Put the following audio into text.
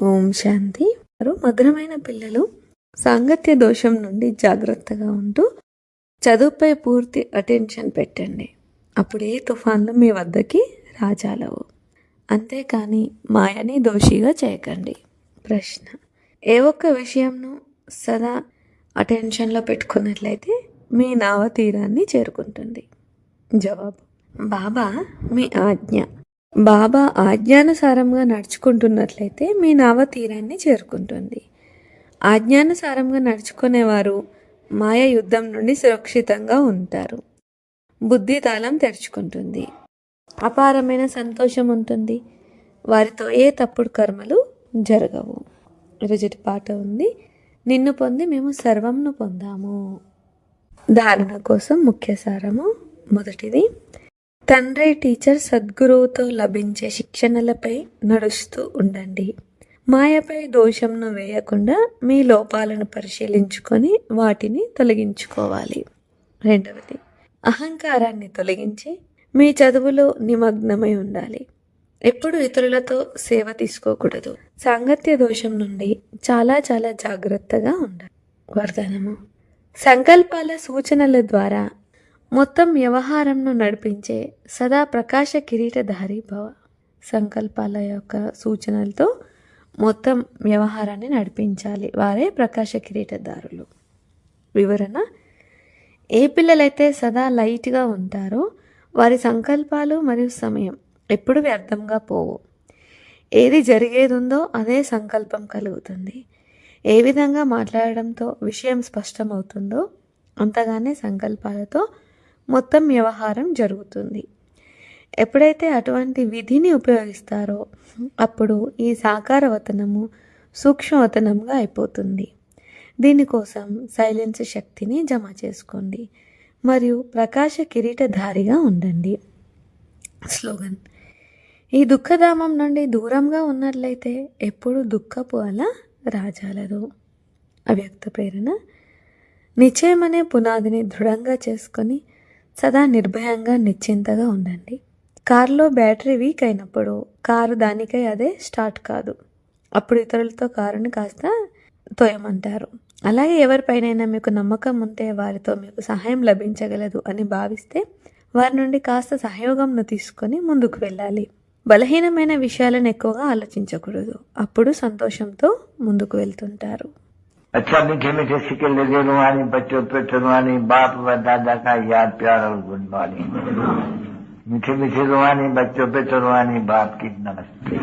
ఓం శాంతి. మధురమైన పిల్లలు, సాంగత్య దోషం నుండి జాగ్రత్తగా ఉంటూ చదువుపై పూర్తి అటెన్షన్ పెట్టండి. అప్పుడు ఏ తుఫాన్లు మీ వద్దకి రాజాలవు. అంతేకాని మాయని దోషిగా చేయకండి. ప్రశ్న: ఏ ఒక్క విషయంను సదా అటెన్షన్లో పెట్టుకున్నట్లయితే మీ నావ తీరాన్ని చేరుకుంటుంది? జవాబు: బాబా మీ ఆజ్ఞ. బాబా ఆజ్ఞానుసారంగా నడుచుకుంటున్నట్లయితే మీ నావ తీరాన్ని చేరుకుంటుంది. ఆజ్ఞానుసారంగా నడుచుకునేవారు మాయ యుద్ధం నుండి సురక్షితంగా ఉంటారు. బుద్ధి తాళం తెరుచుకుంటుంది. అపారమైన సంతోషం ఉంటుంది. వారితో ఏ తప్పుడు కర్మలు జరగవు. ఈరోజుటి పాట ఉంది: నిన్ను పొంది మేము సర్వంను పొందాము. ధారణ కోసం ముఖ్య సారము. మొదటిది, తండ్రి టీచర్ సద్గురువుతో లభించే శిక్షణలపై నడుస్తూ ఉండండి. మాయపై దోషంను వేయకుండా మీ లోపాలను పరిశీలించుకొని వాటిని తొలగించుకోవాలి. రెండవది, అహంకారాన్ని తొలగించి మీ చదువులో నిమగ్నమై ఉండాలి. ఎప్పుడు ఇతరులతో సేవ తీసుకోకూడదు. సాంగత్య దోషం నుండి చాలా చాలా జాగ్రత్తగా ఉండాలి. వరదానము: సంకల్పాల సూచనల ద్వారా మొత్తం వ్యవహారంను నడిపించే సదా ప్రకాశ కిరీటధారి భవ. సంకల్పాల యొక్క సూచనలతో మొత్తం వ్యవహారాన్ని నడిపించాలి. వారే ప్రకాశ కిరీటధారులు. వివరణ: ఏ పిల్లలైతే సదా లైట్గా ఉంటారో వారి సంకల్పాలు మరియు సమయం ఎప్పుడు వ్యర్థంగా పోవు. ఏది జరిగేది ఉందో అదే సంకల్పం కలుగుతుంది. ఏ విధంగా మాట్లాడడంతో విషయం స్పష్టమవుతుందో అంతగానే సంకల్పాలతో మొత్తం వ్యవహారం జరుగుతుంది. ఎప్పుడైతే అటువంటి విధిని ఉపయోగిస్తారో అప్పుడు ఈ సాకారవతనము సూక్ష్మవతనంగా అయిపోతుంది. దీనికోసం సైలెన్స్ శక్తిని జమ చేసుకోండి మరియు ప్రకాశ కిరీటధారిగా ఉండండి. స్లోగన్: ఈ దుఃఖధామం నుండి దూరంగా ఉన్నట్లయితే ఎప్పుడు దుఃఖపు అల రాజాలదు. అవ్యక్త ప్రేరణ: నిశ్చయం అనే పునాదిని దృఢంగా చేసుకొని సదా నిర్భయంగా నిశ్చింతగా ఉండండి. కారులో బ్యాటరీ వీక్ అయినప్పుడు కారు దానికై అదే స్టార్ట్ కాదు. అప్పుడు ఇతరులతో కారుని కాస్త తోయమంటారు. అలాగే ఎవరిపైనైనా మీకు నమ్మకం ఉంటే వారితో మీకు సహాయం లభించగలదు అని భావిస్తే వారి నుండి కాస్త సహయోగంను తీసుకొని ముందుకు వెళ్ళాలి. బలహీనమైన విషయాలను ఎక్కువగా ఆలోచించకూడదు. అప్పుడు సంతోషంతో ముందుకు వెళ్తుంటారు. अच्छा, मीठे मीठे सिक्के लगे रुहानी बच्चों पे रुहानी बाप व दादा का याद प्यार और गुड मॉर्निंग. मीठे मीठे रुहानी बच्चों पे रुहानी बाप की नमस्ते.